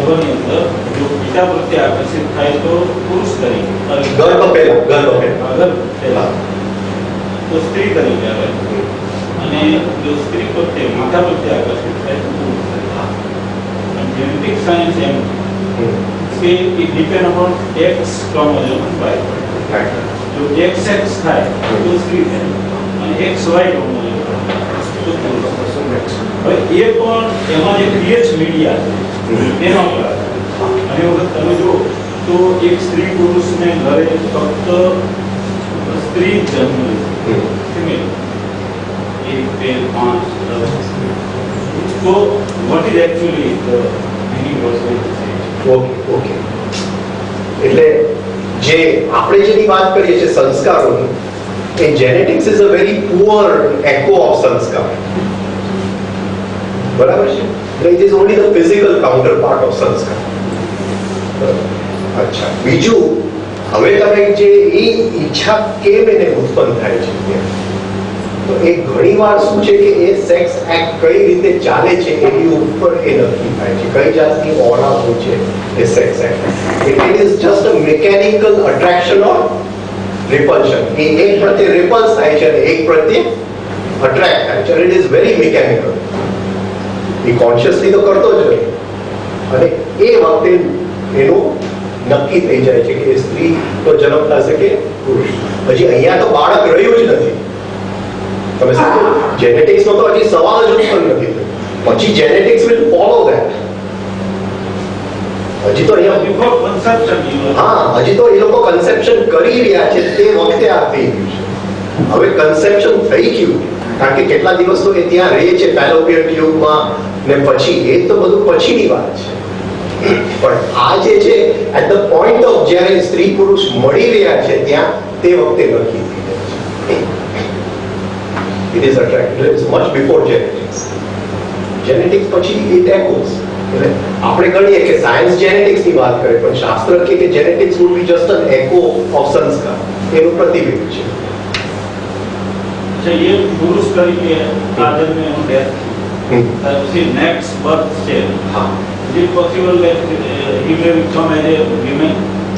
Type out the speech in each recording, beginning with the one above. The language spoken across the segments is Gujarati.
ગર્ભની અંદર જો પિતા પ્રત્યે આકર્ષિત થાય તો પુરુષ તરીકે, ગર્ભ પહેલા તો સ્ત્રી તરીકે આવે, અને જો સ્ત્રી પ્રત્યે માતા પ્રત્યે આકર્ષિત થાય તો પુરુષ તરીકે. જેનેટિક સાયન્સ એમ કે it depend upon X chromosome by જો XX થાય તો સ્ત્રી થાય અને XY ક્રોમોઝોમ તો પુરુષ. હવે એ પણ એમાં જે pH મીડિયા છે તેનો અપરાધ. અને વખત તમે જો તો એક સ્ત્રી પુરુષને ઘરે ફક્ત સ્ત્રી જન્મ લે છે, એક બે પાંચ તો what is actually the meaning was okay. એટલે જે આપણે જેની વાત કરીએ છીએ સંસ્કારોની, એ genetics is a very poor echo of sanskar. બરાબર છે? It is only the physical counterpart of sanskar. અચ્છા, બીજું, હવે તમે જે એ ઈચ્છા કેમ એને ઉત્પન્ન થાય છે, તો એ ઘણીવાર શું છે કે એ સેક્સ એક્ટ કઈ રીતે ચાલે છે એની ઉપર એ નક્કી થાય છે. કઈ જાતની ઓરા હોય છે એ sex act. It is just a mechanical attraction or repulsion. એ એક પ્રત્યે રિપલ્સ થાય છે અને એક પ્રત્યે અટ્રેક્ટ થાય છે. It is very mechanical. A consciously તો કરતો જ નથી, અને એ વખતે એનું નક્કી થઈ જાય છે કે એ સ્ત્રી તો જન્મ થશે કે પુરુષ. હજી અહીંયા તો બાળક રહ્યું જ નથી. તમે સમજો, જેનેટિક્સનો તો હજી સવાલ જ ઉત્પન્ન નથી થયો. પછી જેનેટિક્સ વિલ ફોલો ધેટ. હજી તો અહીંયા હા, હજી તો એ લોકો કન્સેપ્શન કરી રહ્યા છે. તે વખતે આ થઈ ગયું છે. હવે કન્સેપ્શન થઈ ગયું, કારણ કે કેટલા દિવસ તો એ ત્યાં રહે છે ફેલોપિયન ટ્યુબમાં, ને પછી એ તો બધું પછીની વાત છે. પણ આ જે છે એટ ધ પોઈન્ટ ઓફ જ્યારે સ્ત્રી પુરુષ મળી રહ્યા છે ત્યાં, તે વખતે નક્કી થઈ જાય છે. It is attractive. It's much before genetics. Genetics પછી it echoes. એટલે આપણે ગણીએ કે સાયન્સ જેનેટિક્સની વાત કરે, પણ શાસ્ત્ર કહે કે genetics would be just an echo of સંસ્કાર. એનું પ્રતિબિંબ છે. એ પુરુષ તરીકે આ જન્મે એનું ડેથ પછી નેક્સ્ટ બર્થ છે. હા, is it possible that he may become as a woman?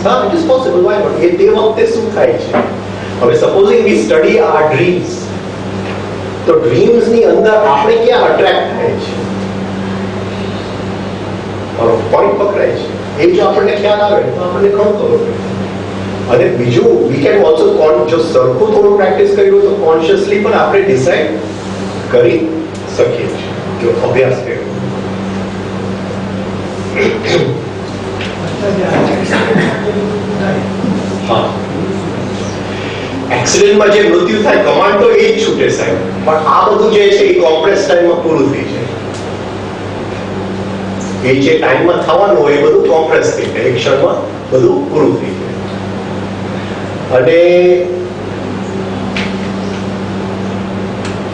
હા, it is possible. Why not? એ તે વખતે શું થાય છે? હવે supposing we study our dreams, તો ડ્રીમ્સ ની અંદર આપણે ક્યાં અટ્રેક્ટ થાય છે? મારો પોઈન્ટ પકડાય છે. એ જો આપણને ખ્યાલ આવે તો આપણને ઘણું ખબર પડે. અને બીજું, વી કેન ઓલ્સો જો સરખું થોડું પ્રેક્ટિસ કર્યું તો કોન્શિયસલી પણ આપણે ડિસાઇડ કરી શકીએ છીએ જો અભ્યાસ કર્યો. હા, એક્સિડન્ટમાં જે મૃત્યુ થાય, કમાન્ડ તો એ જ છૂટે સાહેબ, પણ આ બધું જે છે એ કોમ્પ્રેસ ટાઈમમાં પૂરું થઈ જાય. એ જે ટાઈમમાં થવાનું હોય એ બધું કોમ્પ્રેસ થઈ જાય, એક ક્ષણમાં બધું પૂરું થઈ જાય. અને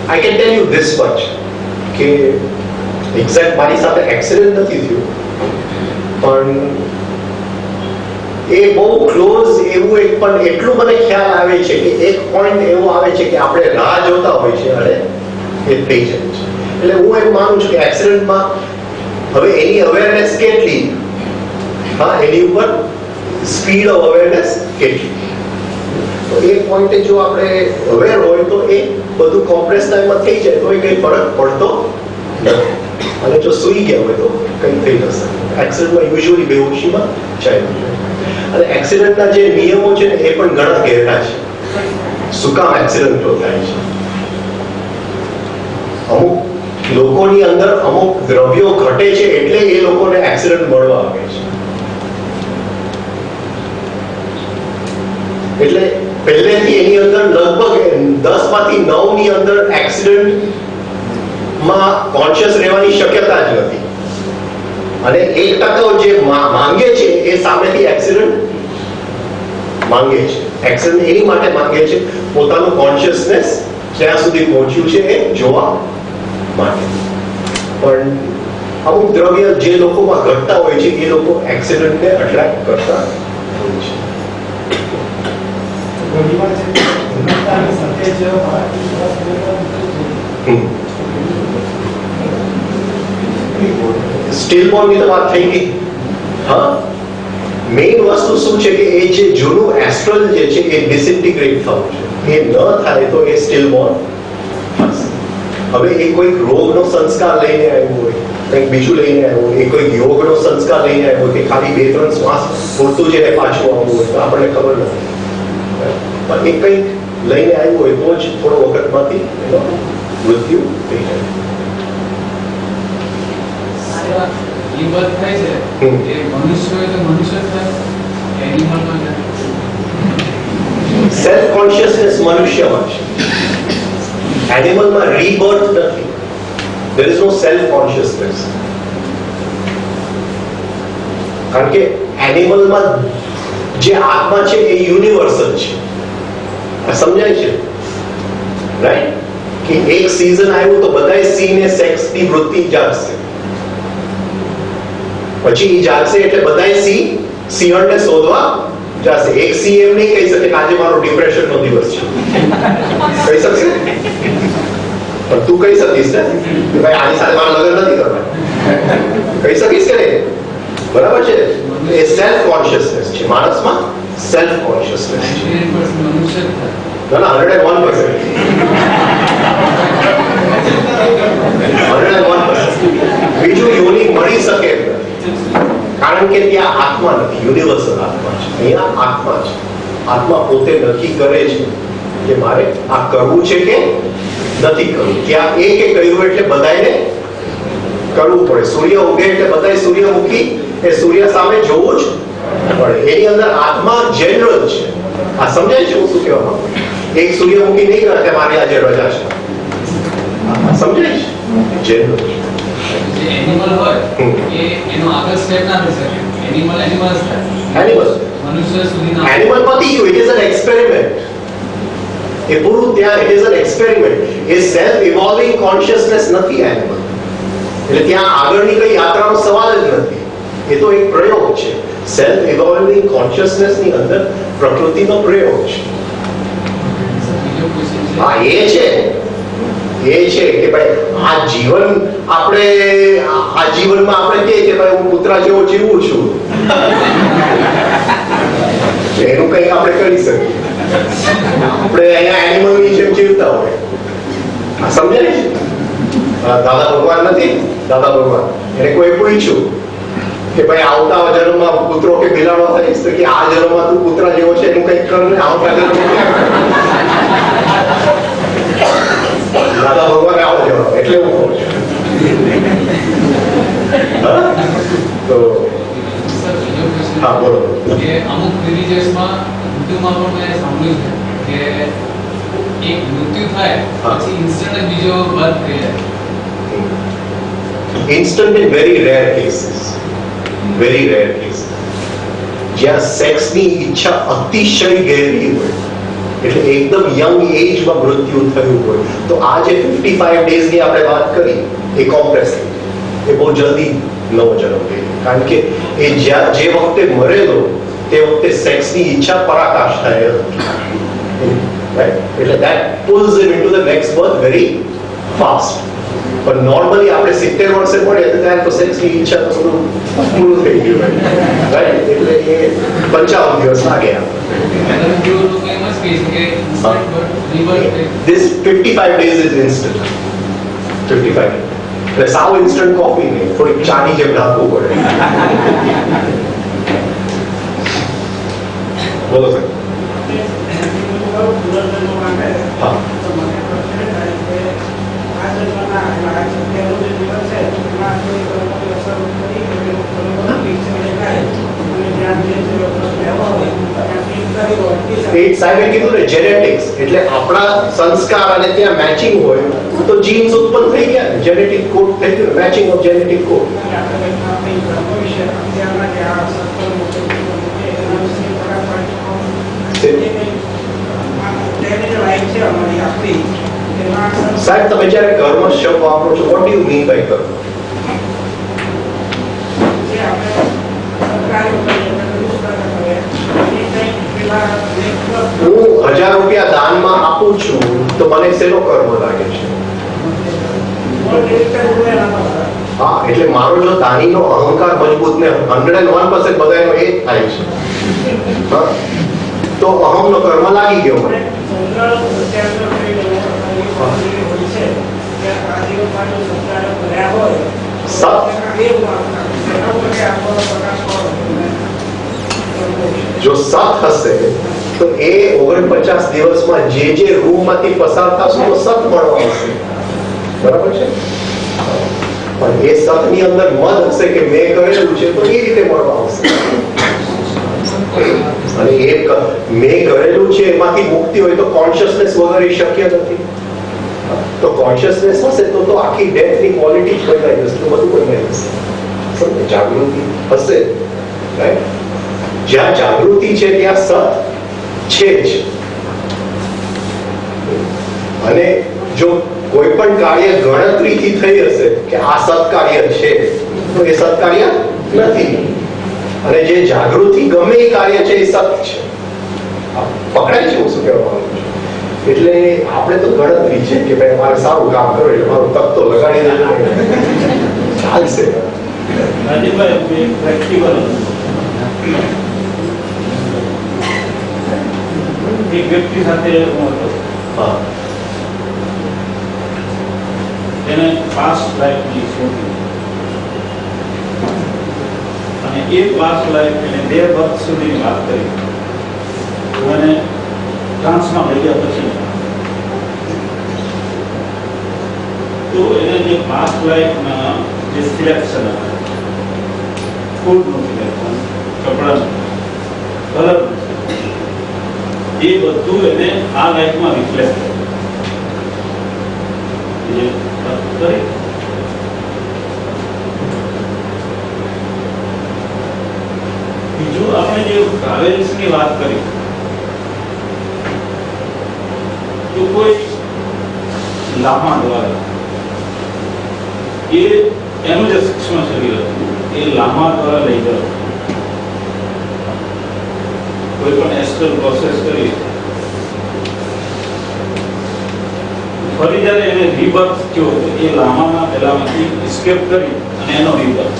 I can tell you this much કે એક્ઝેક્ટ મારી સાથે એક્સિડન્ટ નથી થયું, પણ એ બહુ ક્લોઝ એવું એક, પણ એટલું મને ખ્યાલ આવે છે કે એક પોઈન્ટ એવો આવે છે કે આપણે રાહ જોતા હોય છે અને એ થઈ જાય છે. એટલે હું એમ માનું છું કે એક્સિડન્ટમાં હવે એની અવેરનેસ કેટલી, હા, એની ઉપર સ્પીડ ઓફ અવેરનેસ કેટલી, તો એ પોઈન્ટે જો આપણે અવેર હોય તો એ બધું કોમ્પ્રેસ ટાઈમમાં થઈ જાય તો એ કંઈ ફરક પડતો નથી. અને જો સૂઈ ગયા હોય તો કંઈ થઈ જશે. એક્સિડન્ટમાં યુઝ્યુઅલી બેહોશીમાં જાય. અને એક્સિડન્ટના જે નિયમો છે ને એ પણ ઘણા ઘેરા છે. શું કામ એક્સિડન્ટો થાય છે? અમુક લોકોની અંદર અમુક દ્રવ્યો ઘટે છે એટલે એ લોકોને એક્સિડન્ટ મળવા આવે છે. એટલે પહેલેથી એની અંદર લગભગ 10 માંથી 9 ની અંદર એક્સિડન્ટમાં કોન્શિયસ રહેવાની શક્યતા જ નથી. અને 1% જે માંગે છે એ સામેથી એક્સિડન્ટ માંગે છે. એક્સિડન્ટ એની માટે માંગે છે પોતાનું કોન્શિયસનેસ જ્યાં સુધી પહોંચ્યું છે એ જોવા માટે. પણ અમુક દ્રવ્ય જે લોકોમાં ઘટતા હોય છે એ લોકો એક્સિડન્ટને અટ્રેક્ટ કરતા હોય છે. સ્ટીલ બોર્ડ ની તો વાત થઈ ગઈ. હા, મેઇન વસ્તુ શું છે કે એ જે જૂનું એસ્ટ્રલ જે છે એ ડિસઇન્ટિગ્રેટ થવું છે. એ ન થાય તો એ સ્ટીલ બોર્ન થશે. હવે એ કોઈક રોગનો સંસ્કાર લઈને આવ્યું હોય, કંઈક બીજું લઈને આવ્યું હોય, એ કોઈક યોગનો સંસ્કાર લઈને આવ્યો હોય કે ખાલી 2-3 શ્વાસ પૂરતું છે ને પાછું આવવું હોય તો આપણને ખબર નથી. પણ એ કંઈક લઈને આવ્યું હોય તો જ થોડો વખતમાંથી એનો મૃત્યુ થઈ જાય. એ વાત થાય છે કે મનુષ્ય હોય તો મનુષ્ય થાય, એનિમલમાં જાય. સેલ્ફ કોન્શિયસનેસ મનુષ્યમાં છે, એનિમલમાં રીબર્થ નથી. there is no self consciousness. કારણ કે એનિમલમાં જે આત્મા છે એ યુનિવર્સલ છે. આ સમજાય છે, રાઈટ? કે એક સીઝન આવ્યું તો બધાય સિંહને સેક્સની વૃત્તિ જાગશે, પછી એ જાગશે એટલે બધાય સિંહણને શોધવા જશે. એક સિંહ એમ નહીં કહી શકે કે આજે મારો ડિપ્રેશનનો દિવસ છે. કહી શકશે? પણ તું કહી શકીશ ને કે ભાઈ આની સાથે મારા લગ્ન નથી કરવા? કહી શકીશ કે નહીં? બરાબર છે. એ સેલ્ફ કોન્શિયસનેસ છે માણસમાં, સેલ્ફ કોન્શિયસનેસ. 99% મનુષ્ય જ થાય. ના, 101%. 101%. બીજું યોનિક મળી શકે એમ નથી. કારણ કે ત્યાં આત્મા નથી, યુનિવર્સલ આત્મા છે. અહીંયા આત્મા છે. આત્મા પોતે નક્કી કરે છે કે મારે આ કરવું છે કે નથી કરવું. ત્યાં એકે કર્યું એટલે બધાને કરવું પડે. સૂર્ય ઉગે એટલે બધાય સૂર્યમુખી એ સૂર્ય સામે જોવું જ પડે. એની અંદર આત્મા જનરલ છે. આ સમજાય છે હું શું કહેવા માંગુ? એક સૂર્યમુખી નહીં કરે કે મારી આજે રજા છે. આ સમજાય છે? જનરલ છે. જે એનિમલ હોય એ એનો આગળ સ્ટેપ ના થઈ શકે. એનિમલ જ થાય. એનિમલ મનુષ્ય સુધી ના. એનિમલ પતી ગયું. It is an experiment. એ પૂરું ત્યાં ઇટ ઇઝ એન એક્સપેરિમેન્ટ. એ સેલ્ફ ઇવોલ્વિંગ કોન્શિયસનેસ નથી એનિમલ. એટલે ત્યાં આગળની કઈ યાત્રાનો સવાલ જ નથી. એ તો એક પ્રયોગ છે. સેલ્ફ ઇવોલ્વિંગ કોન્શિયસનેસ ની અંદર પ્રકૃતિનો પ્રયોગ છે. બીજો ક્વેશ્ચન છે. હા, એ છે કે ભાઈ આ જીવન આપણે આ જીવનમાં આપણે કહીએ કે ભાઈ હું કૂતરા જેવો જીવું છું, એનું કંઈ આપણે કરી શકીએ. આપણે અહીંયા એનિમલની જેમ જીવતા હોય. આ સમજાય છે? દાદા ભગવાન નથી, દાદા ભગવાન એને કોઈ પૂછ્યું કે ભાઈ આવતા જન્મમાં કૂતરો કે બિલાડો થઈશ તો કે આ જન્મમાં તું કૂતરા જેવો છે એનું કંઈક કર ને આવતા જન્મમાં. દાદા ભગવાન આવો જવાબ એટલે હું કહું છું. તો સર, બીજો ક્વેશ્ચન હા, બોલો. કે અમુક રિલીજિયસમાં હિન્દુમાં પણ મેં સાંભળ્યું છે કે એક મૃત્યુ થાય હા. પછી ઇન્સ્ટન્ટ જ બીજો બર્થ થઈ જાય. instant in very rare cases, very rare cases, જ્યાં સેક્સની ઈચ્છા અતિશય ગહેરી હોય એટલે એકદમ યંગ એજમાં મૃત્યુ થયું હોય તો આ જે 55 ડેઝની આપણે વાત કરી એ કોમ્પ્રેસ એ બહુ જલ્દી નવો જન્મ લે. કારણ કે એ જે વખતે મરેલો તે વખતે સેક્સની ઈચ્છા પરાકાશ થાય રાઈટ. એટલે that pulls him into the next birth very fast. પણ નોર્મલી આપણે 70 વર્ષે મળીએ તો ત્યારે તો સેક્સની ઈચ્છા તો બધું પૂરું થઈ ગયું રાઈટ. એટલે એ 55 દિવસ લાગે. મતલબ જો લોકો એમ જ કહે છે કે instant birth rebirth. This 55 days is instant. 55. એટલે સાવ ઇન્સ્ટન્ટ કોફી નહીં, થોડીક ચાની જેમ નાખવું પડે. બોલો સર. હા. સાહેબે કીધું ને જેનેટિક્સ એટલે આપણા સંસ્કાર અને ત્યાં મેચિંગ હોય તો જીન્સ ઉત્પન્ન થઈ ગયા, જેનેટિક કોડ થઈ ગયો, મેચિંગ ઓફ જેનેટિક કોડ. સાહેબ તમે જ્યારે કર્મ શબ્દ વાપરો છો what do you mean by karma? હું 1000 રૂપિયા દાનમાં આપું છું તો મને શેનો કર્મ લાગે છે? હા, એટલે મારો જો દાનીનો અહંકાર મજબૂત ને 101% બધાનો એ જ થાય છે, હા, તો અહમનો કર્મ લાગી ગયો મને. જો સત હશે તો એ 49 દિવસમાં જે રૂમમાંથી પસાર થશે તો સત મળવા આવશે, બરાબર છે. પણ એ સતની અંદર મન હશે કે મેં કરેલું છે તો એ રીતે મળવા આવશે. અને એક મેં કરેલું છે એમાંથી મુક્તિ હોય તો કોન્શિયસનેસ વગર એ શક્ય નથી. તો કોન્શિયસનેસ હશે તો આખી ડેથની ક્વોલિટી જ બદલાઈ જશે, તો બધું બદલાઈ જશે. સમજે? જાગૃતિ હશે, રાઈટ? જ્યાં જાગૃતિ છે ત્યાં સત છે જ. અને જો કોઈ પણ કાર્ય ગણતરીથી થઈ હશે કે આ સત્કાર્ય છે તો એ સત્કાર્ય નથી. અને જે જાગૃતિ ગમે એ કાર્ય છે એ સત છે. પકડાય છે હું શું કહેવા માંગુ છું? એટલે આપણે તો ગણતરી છે કે ભાઈ મારે સારું કામ કરો એટલે મારું તક તો લગાડી દેજો, ચાલશે. રાજેશભાઈ, પ્રેક્ટિકલ એક વ્યક્તિ સાથે હું હતો, હા, એને પાસ્ટ લાઈફની શોધી અને એ પાસ્ટ લાઈફ એને 2 વર્ષ સુધીની વાત કરી અને ટ્રાન્સમાં લઈ ગયા પછી તો એને જે પાસ્ટ લાઈફના જે સિલેક્શન હતા, ફૂડનું સિલેક્શન, કપડાનું, કલરનું, એ બધું એને આ લાઈફમાં રિફ્લેક્ટ કરી. બીજું આપણે જે ટ્રાવેલ્સની વાત કરી તો કોઈ લામા દ્વારા એનું જે સૂક્ષ્મ શરીર હતું એ લામા દ્વારા લઈ જવું, કોઈ પણ એસ્ટ્રલ પ્રોસેસ કરી ફરી જ્યારે એને રિબર્થ થયો એ લામાના પેલામાંથી એસ્કેપ કરી અને એનો રિબર્થ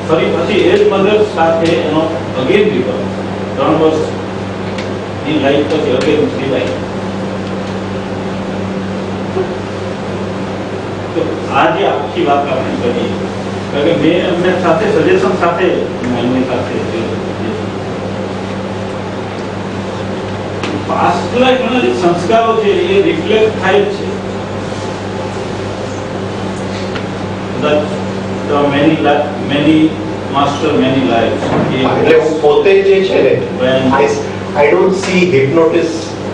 ફરી પછી એ જ મધર સાથે એનો અગેન રિબર્થ 3 વર્ષની લાઈફ પછી અગેન રિવાઇવ. તો આ જે આખી વાત આપણે કરી, કારણ કે મેં એમને સાથે સજેશન સાથે એમની સાથે પાસ્ટ લાઈફના જે સંસ્કારો છે એ રિફ્લેક્ટ થાય છે. many master many lives. એટલે હું પોતે જે છે ને, I don't see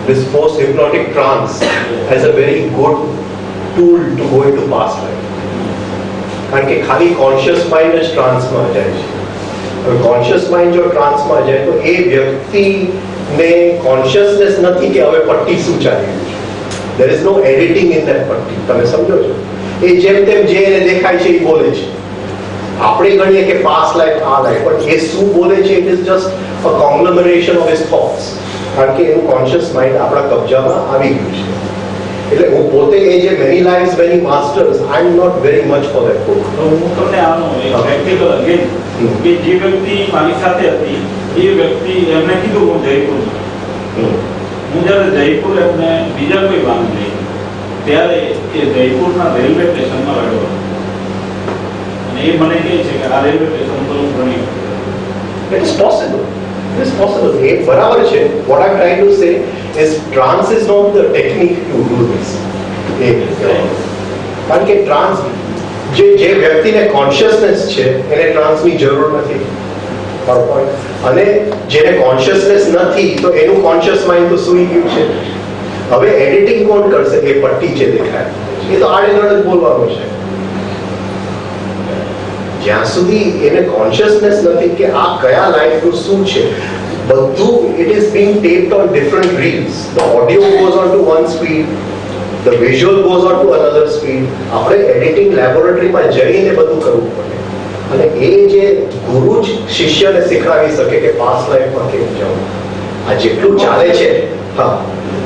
this post hypnotic trance as a very good tool to go into past life. કારણ કે ખાલી કોન્શિયસ માઇન્ડ જ ટ્રાન્સમાં જાય છે. હવે કોન્શિયસ માઇન્ડ જો ટ્રાન્સમાં જાય તો એ વ્યક્તિને કોન્શિયસનેસ નથી કે હવે પટ્ટી શું ચાલી રહ્યું છે. there is no editing in that પટ્ટી. તમે સમજો છો? એ જેમ તેમ જે એને દેખાય છે એ બોલે છે. આપણે ગણીએ કે પાસ્ટ લાઈફ આ લાઈફ, પણ એ શું બોલે છે it is just a conglomeration of his thoughts. કારણ કે એનું કોન્શિયસ માઇન્ડ આપણા કબજામાં આવી ગયું છે. એટલે હું પોતે એ જે many lives many masters, I am not very much for that book. તો હું તમને આનો એક પ્રેક્ટિકલ અગેન કે જે વ્યક્તિ મારી સાથે હતી એ વ્યક્તિ એમને કીધું હું જયપુર હું જ્યારે જયપુર એમને બીજા કોઈ વાંધ નહીં ત્યારે એ જયપુરના રેલવે સ્ટેશનમાં રહ્યો અને એ મને કહે છે કે આ રેલવે સ્ટેશન પર હું ઘણી It is possible. It is possible. એ બરાબર છે. What I'm trying to say is trance is not the technique to do this. કારણ કે ટ્રાન્સ જે વ્યક્તિને કોન્શિયસનેસ છે એને ટ્રાન્સની જરૂર નથી. અને જેને કોન્શિયસનેસ નથી તો એનું કોન્શિયસ માઇન્ડ તો સૂઈ ગયું છે. હવે એડિટિંગ કોણ કરશે? એ પટ્ટી છે દેખાય એ તો આડેધડ જ બોલવાનું છે. જ્યાં સુધી એને કોન્શિયસનેસ નથી કે આ કયા લાઈફનું શું છે, બધું it is being tapped on different reels. The audio goes on two one speed, the visual goes on to another speed. આપણે એડિટિંગ લેબોરેટરીમાં જઈને બધું કરવું પડે. અને એ જે ગુરુ જ શિષ્યને શીખવાડી શકે કે પાસ્ટ લાઈફમાં કેમ જવું. આ જેટલું ચાલે છે હા,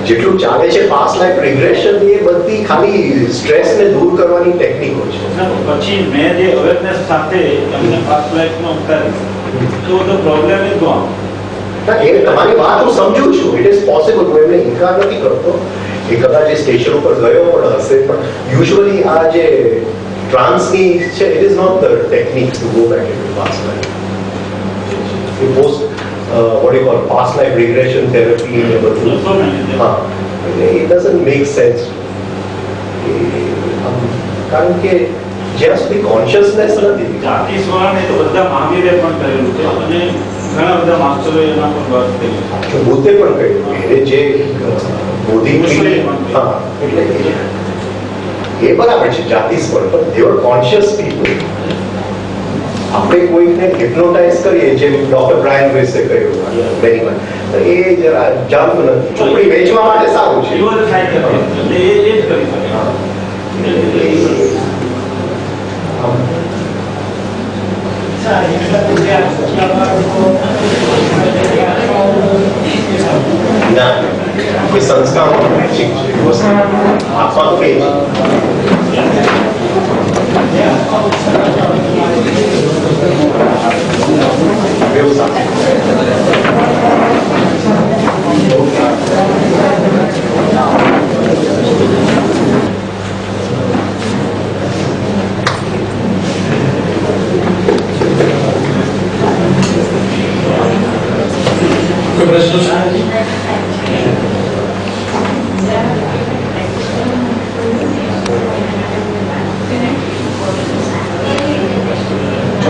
જેટલું ચાલે છે પાસ્ટ લાઈફ રિગ્રેશન એ બધી ખાલી સ્ટ્રેસને દૂર કરવાની ટેકનિકો છે. પછી મેં જે અવેરનેસ સાથે એમને પાસ્ટ લાઈફમાં ઉતારી તો ધ પ્રોબ્લેમ ઇઝ ગોન. ના, એ તમારી વાત હું સમજુ છું. It is possible. હું એમને ઇનકાર નથી કરતો. એ કદાચ એ સ્ટેશન ઉપર ગયો પણ હશે, પણ યુઝ્યુઅલી આ જે ટ્રાન્સની છે it is not the technique to go back in past life. એ post what you call past life regression therapy ને બધું. હા, એટલે it doesn't make sense. કારણ કે જ્યાં સુધી કોન્શિયસનેસ નથી. જાતિ સ્વરણે તો બધા મહાવીરે પણ કરેલું છે અને ઘણા બધા માસ્ટરોએ એના પર વાત કરી છે. બુદ્ધે પણ કહ્યું એને જે બોધિ હા, એટલે એ બરાબર છે જાતિ સ્વર, પણ they were conscious people. આપણે કોઈકને હિપ્નોટાઇઝ કરીએ જેમ ડોક્ટર બ્રાયન વેસે કહ્યું વેરી મચ, તો એ જરા જાણતું નથી. ચોપડી વેચવા માટે સારું છે. યુવર થાય છે એટલે એ જ કરી શકે. ના, એ સંસ્કાર ઠીક છે, આપવાનું કે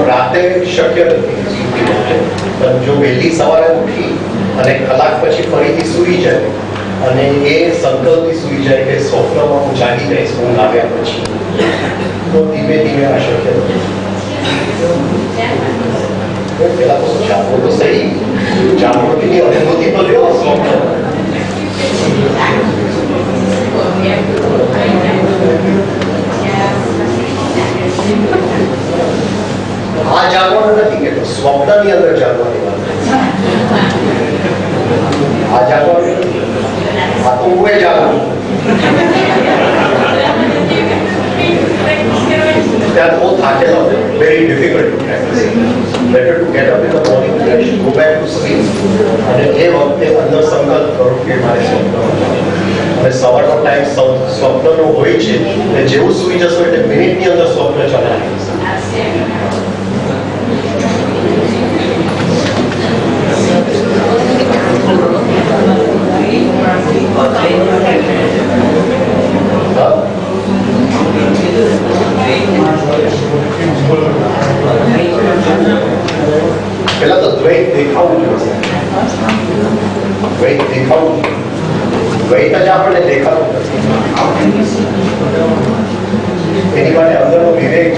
રાતે શક્ય નથી, પણ જો વહેલી સવારે ઉઠી અને કલાક પછી ફરીથી સૂઈ જાય અને એ સંકલ્પથી સૂઈ જાય કે સ્વપ્નમાં હું જાગી જઈશ ઊંઘ આવ્યા પછી, તો ધીમે ધીમે આ શક્ય નથી. પેલા તો જાગવો તો સહી, જાગૃતિની અનુભૂતિ તો લ્યો સ્વપ્ન. આ જાગવાનું નથી કે સ્વપ્નની અંદર જાગવાની વાત. આ જાગવાનું નથી, આ તો હું જાગવાનું. That both થાકેલા very difficult to practice. Better to get up in the morning, fresh, go back to sleep. અને એ વખતે અંદર સંકલ્પ કરો કે મારે સ્વપ્ન અને સવારનો ટાઈમ સ્વપ્નનો હોય છે એટલે જેવું સૂઈ જશો એટલે મિનિટની અંદર સ્વપ્ન ચલાવી જશે. પેલા તો દ્વૈત દેખાવું જોઈએ. દ્વૈત દેખાવું જોઈએ. દ્વૈત જ આપણને દેખાતું નથી. એની માટે અંદરનો વિવેક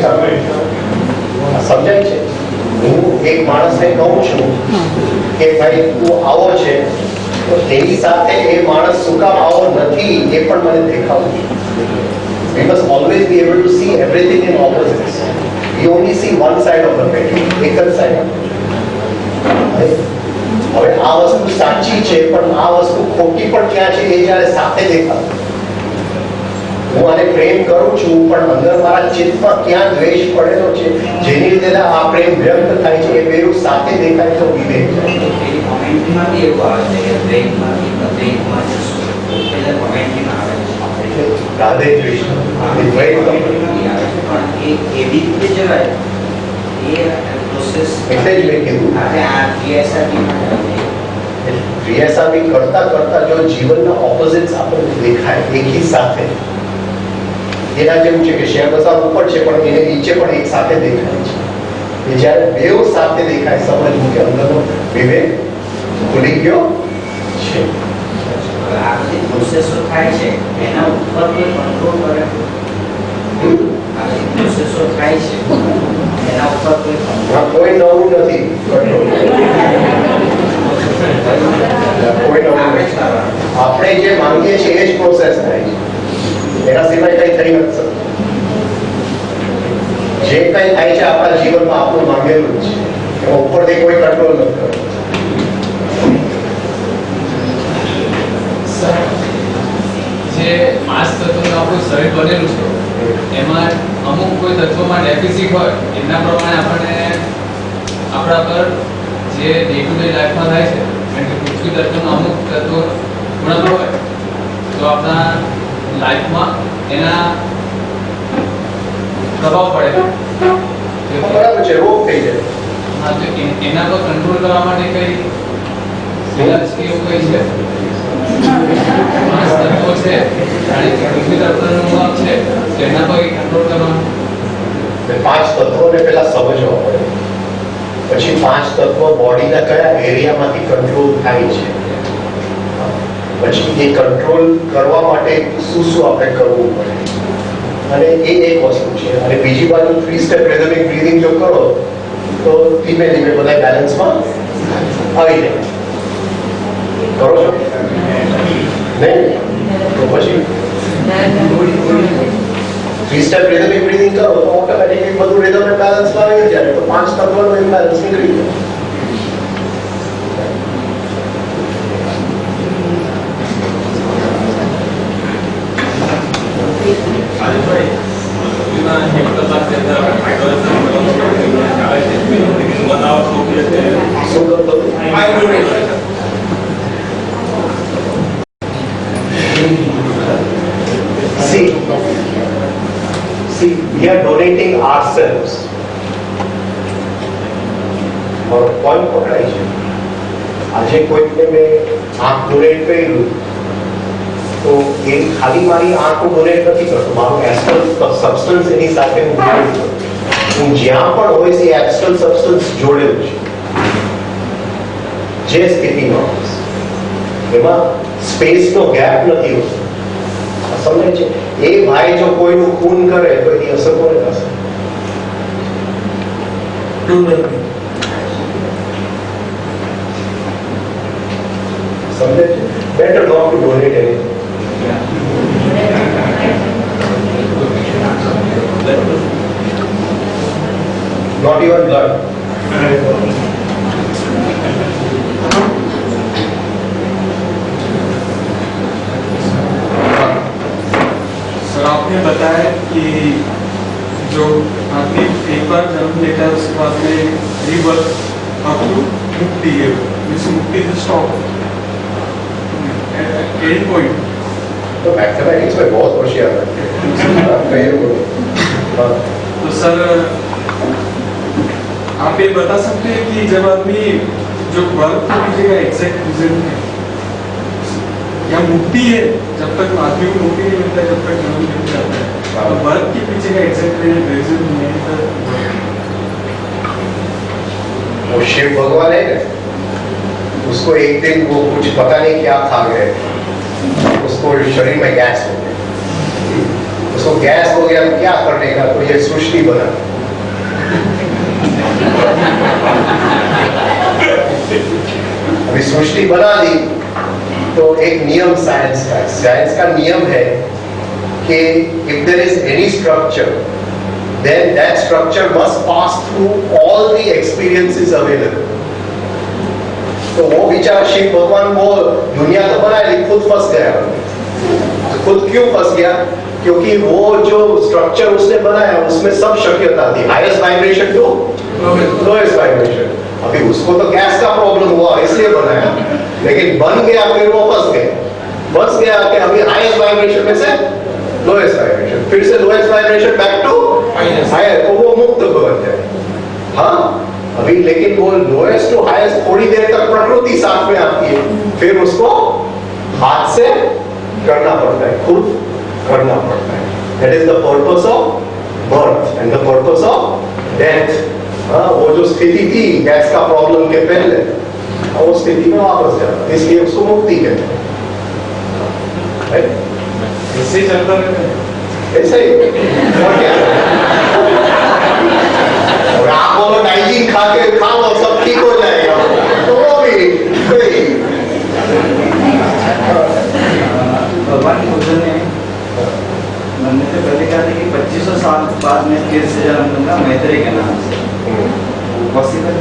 સમજાય છે. હું એક માણસને કહું છું કે ભાઈ તું આવો છે, તો એની સાથે એ માણસ શું કામ આવો નથી એ પણ મને દેખાવું છે. We must always be able to see everything in opposites. We only see one side of the pendulum, એક જ સાઈડ. હવે આ વસ્તુ સાચી છે પણ આ વસ્તુ ખોટી પણ ક્યાં છે એ જ્યારે સાથે દેખાય. હું આને પ્રેમ કરું છું પણ અંદર મારા ચિત્તમાં ક્યાં દ્વેષ પડેલો છે જેની લીધે આ પ્રેમ વ્યક્ત થાય છે એ બેઉ સાથે દેખાય તો વિવેક જાય. કોમેન્ટમાંથી એવું આવે છે કે દ્વૈતમાંથી અદ્વૈતમાં જશું એટલે કોમેન્ટમાં આવે છે રાધે કૃષ્ણ એ દ્વૈત કોમેન્ટમાંથી આવે છે પણ એ એવી રીતે જવાય એ પ્રોસેસ એટલે જ મેં કીધું આજે આ TSRB ક્રિયાસાબી કરતા કરતા જો જીવનના ઓપોઝિટ્સ આપણને દેખાય એકી સાથે, એના જેવું છે કે શેર બજાર ઉપર છે પણ એને નીચે પણ એક સાથે દેખાય છે. એ જ્યારે બેઉ સાથે દેખાય સમજવું કે અંદરનો વિવેક ભૂલી ગયો છે. આ બધી પ્રોસેસો થાય છે એના ઉપર કોઈ કંટ્રોલ કરે, આ બધી પ્રોસેસો થાય છે એના ઉપર કોઈ કોઈ નવું નથી. કોઈ નવું નથી. આપણે જે માંગીએ છીએ એ જ પ્રોસેસ થાય છે, એના સિવાય કઈ થઈ નથી શકતું. જે કઈ થાય છે આપણા જીવનમાં આપણું માંગેલું જ છે, એમાં ઉપરથી કોઈ કંટ્રોલ નથી કરતો. શરીર બનેલું છે એમાં અમુક કોઈ તત્વોમાં ડેફિસિટ હોય એના પ્રમાણે આપણને આપણા પર જે ડે ટુ ડે લાઈફમાં થાય છે કારણ કે પૃથ્વી તત્વના અમુક તત્વો ગુણક હોય તો આપણા લાઈફમાં એના પ્રભાવ પડે બરાબર છે, રોગ થઈ જાય. હા તો એના પર કંટ્રોલ કરવા માટે કઈ ઇલાજ કે એવું કઈ છે? પાંચ તત્વો છે અને પૃથ્વી તત્વનું ભાગ છે તેના પર કંટ્રોલ કરવાનું. એટલે 5 તત્વોને પહેલા સમજવા પડે, પછી 5 તત્વો બોડીના કયા એરિયામાંથી કંટ્રોલ થાય છે, પછી એ કંટ્રોલ કરવા માટે શું શું આપણે કરવું પડે, અને એ એક વસ્તુ છે. અને બીજી બાજુ 3 સ્ટેપ રેઝોનિંગ બ્રીથિંગ જો કરો તો ધીમે ધીમે બધા બેલેન્સમાં આવી જાય. કરો છો નહીં તો પછી 3 સ્ટેપ રેઝોનિંગ બ્રીથિંગ કરો તો ઓટોમેટિકલી બધું રેઝોન અને બેલેન્સમાં આવી જાય, તો 5 તત્વોનું ઇમ્બેલેન્સ નીકળી જાય. શું કરતો See, we are donating ourselves. और पॉइंट पकड़ाई છે. આજે કોઈને મેં આંખ ડોનેટ કર્યું તો એ ખાલી મારી આંખ હું ડોનેટ નથી કરતો, મારું એસ્ટ્રલ સબસ્ટન્સ એની સાથે હું ડોનેટ કરું. હું જ્યાં પણ હોય છે એસ્ટ્રલ સબસ્ટન્સ જોડેલું છે જે સ્થિતિમાં હોય એમાં સ્પેસનો ગેપ નથી હોતો. સમજે છે? એ ભાઈ જો કોઈનું ખૂન કરે તો એની અસર કોને થશે? સમજે છે? Better not to donate anything. Not even blood. Sir आपने बताया कि जो आदमी एक बार जन्म लेता है उसके बाद में रीबर्थ अप टू मुक्ति है, मीन्स मुक्ति से स्टॉप एंड पॉइंट. तो मैथमेटिक्स में बहुत होशियार है. कहिए बोलो. हाँ. तो सर आप ये बता सकते हैं कि जब आदमी जो बर्थ के पीछे का एग्जैक्ट रीजन है या मुक्ति है, जब तक आदमी को मुक्ति नहीं मिलता जब तक जन्म नहीं जाता है, तो बर्थ के पीछे का एग्जैक्ट रीजन नहीं है सर. वो शिव भगवान है ना, उसको एक दिन वो कुछ पता नहीं क्या खा गए, उसको शरीर में गैस हो गया. उसको गैस हो गया तो क्या करने का, तो ये सृष्टि बना. अभी सृष्टि बना दी तो एक नियम साइंस का नियम है कि if there is any structure then that structure must pass through all the experiences available. तो वो बेचारा शिव भगवान वो दुनिया तो बनाई, खुद फंस गया. खुद क्यों फंस गया? क्योंकि वो जो स्ट्रक्चर उसने बनाया उसमें सब शक्यता थी, highest vibration to lowest vibration. अभी उसको तो गैस का प्रॉब्लम हुआ इसलिए बनाया, लेकिन बन गया फिर वो फंस गया कि अभी हाईएस्ट वाइब्रेशन में से लोएस्ट वाइब्रेशन, फिर से lowest vibration back to higher, तो वो मुक्त बन जाए. हाँ अभी लेकिन वो लोएस्ट टू हाईएस्ट थोड़ी देर तक प्रकृति साथ में आती है, फिर उसको हाथ से करना पड़ता है, खुद करना पड़ता है. That is the purpose of birth and the purpose of death. हाँ वो जो स्थिति थी गैस का प्रॉब्लम के पहले, वो स्थिति में वापस जाना, इसलिए उसको मुक्ति कहते हैं. ऐसे ही चलता रहता है. ऐसे ही और क्या? और आप बोलो डाइजिन खा लो सब ठीक हो जाएगा, तो वो भी भगवान बुद्ध ने बनने से पहले कहा था कि 2500 साल बाद में फिर से जन्म लूंगा मैत्रेय के नाम से. पॉसिबल?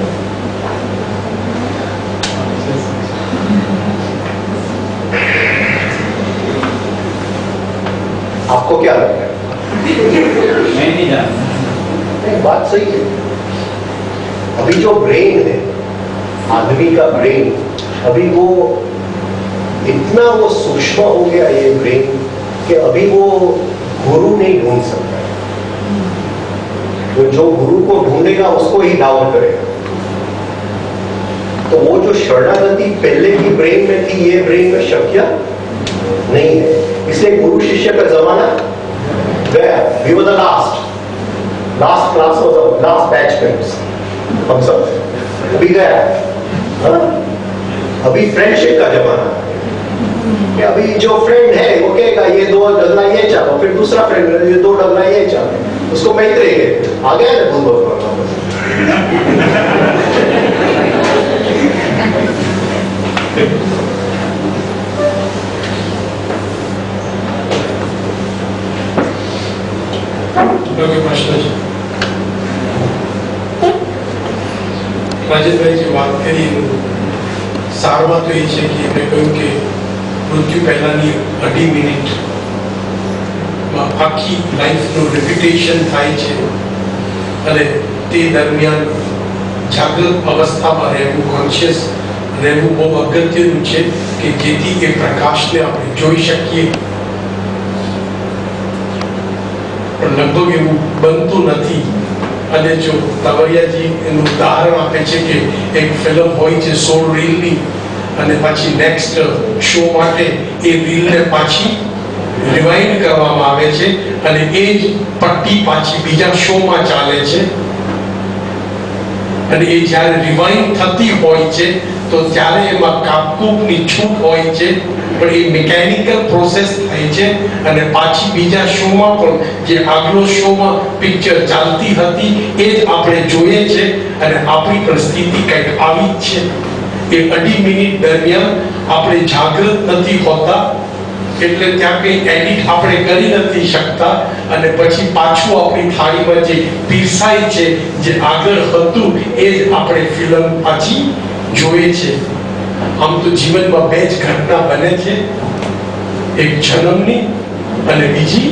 आपको आपको क्या लगता है? मैं नहीं जानता। नहीं, बात सही है। अभी जो ब्रेन है, आदमी का ब्रेन, अभी वो इतना वो सूक्ष्म हो गया ये ब्रेन कि अभी वो गुरु नहीं ढूंढ सकता है। वो जो गुरु को ढूंढेगा उसको ही डाउन करेगा। तो वो जो शरणागति पहले की ब्रेन में थी, ये ब्रेन में शक्य नहीं है। इसलिए गुरु शिष्य का जमाना गया। We were the last class was the last batch friends, हम सब अभी गया। हाँ? अभी फ्रेंडशिप का जमाना है कि अभी जो फ्रेंड है वो कहेगा ये 2 डगला ये चाहो, फिर दूसरा फ्रेंड ये 2 डगला ये चाहो, उसको मैत्री है। आ गया ना दूध પ્રશ્ન છે રાજેશભાઈ જે વાત કરી એનું સારમાં તો એ છે કે મેં કહ્યું કે મૃત્યુ પહેલાની 2.5 મિનિટમાં આખી લાઈફનું રિપીટેશન થાય છે અને તે દરમિયાન જાગૃત અવસ્થામાં રહેવું, કોન્શિયસ રહેવું બહુ અગત્યનું છે કે જેથી એ પ્રકાશને આપણે જોઈ શકીએ. પણ લગભગ એવું બનતું નથી. અને જો તવરિયાજી એનું ઉદાહરણ આપે છે કે એક ફિલ્મ હોય છે 16 રીલની અને પછી નેક્સ્ટ શો માટે એ રીલને પાછી રિવાઇન્ડ કરવામાં આવે છે અને એ જ પટ્ટી પાછી બીજા શોમાં ચાલે છે અને એ જ્યારે રિવાઇન્ડ થતી હોય છે તો ત્યારે એમાં કાપકૂપની છૂટ હોય છે પણ એ મિકેનિકલ પ્રોસેસ થાય છે અને પાછી બીજા શોમાં પણ જે આગલો શોમાં પિક્ચર ચાલતી હતી એ જ આપણે જોઈએ છે અને આપણી પરિસ્થિતિ કંઈક આવી જ છે. એ 2.5 મિનિટ દરમિયાન આપણે જાગૃત નથી હોતા એટલે ત્યાં કંઈ એડિટ આપણે કરી નથી શકતા અને પછી પાછું આપણી થાળીમાં જે પીરસાય છે જે આગળ હતું એ જ આપણે ફિલ્મ પાછી જોઈએ છે. આમ તો જીવનમાં 2 જ ઘટના બને છે, એક જન્મની અને બીજી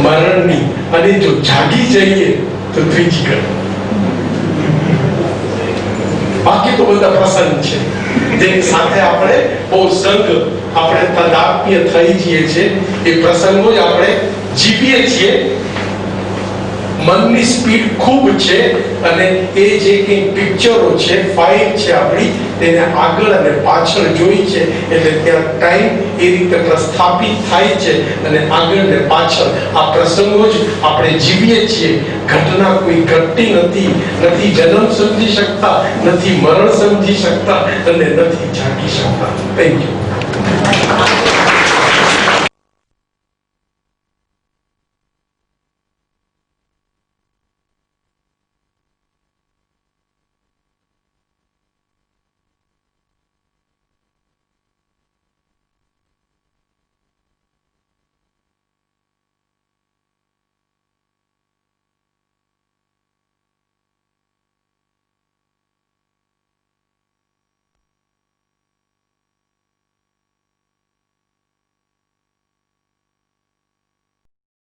મરણની, અને જો જાગી જઈએ તો ત્રીજી ઘટના. બાકી તો બધા પ્રસંગ છે જેની સાથે આપણે બહુ સંગ આપણે તદાત્મ્ય થઈ જઈએ છીએ. એ પ્રસંગો જ આપણે જીવીએ છીએ. મનની સ્પીડ ખૂબ છે અને એ જે કંઈ પિક્ચરો છે, ફાઇલ છે આપણી, તેને આગળ અને પાછળ જોઈ છે એટલે ત્યાં ટાઈમ એ રીતે પ્રસ્થાપિત થાય છે અને આગળ ને પાછળ આ પ્રસંગો જ આપણે જીવીએ છીએ. ઘટના કોઈ ઘટતી નથી, નથી જન્મ સમજી શકતા, નથી મરણ સમજી શકતા અને નથી જાગી શકતા. Thank you.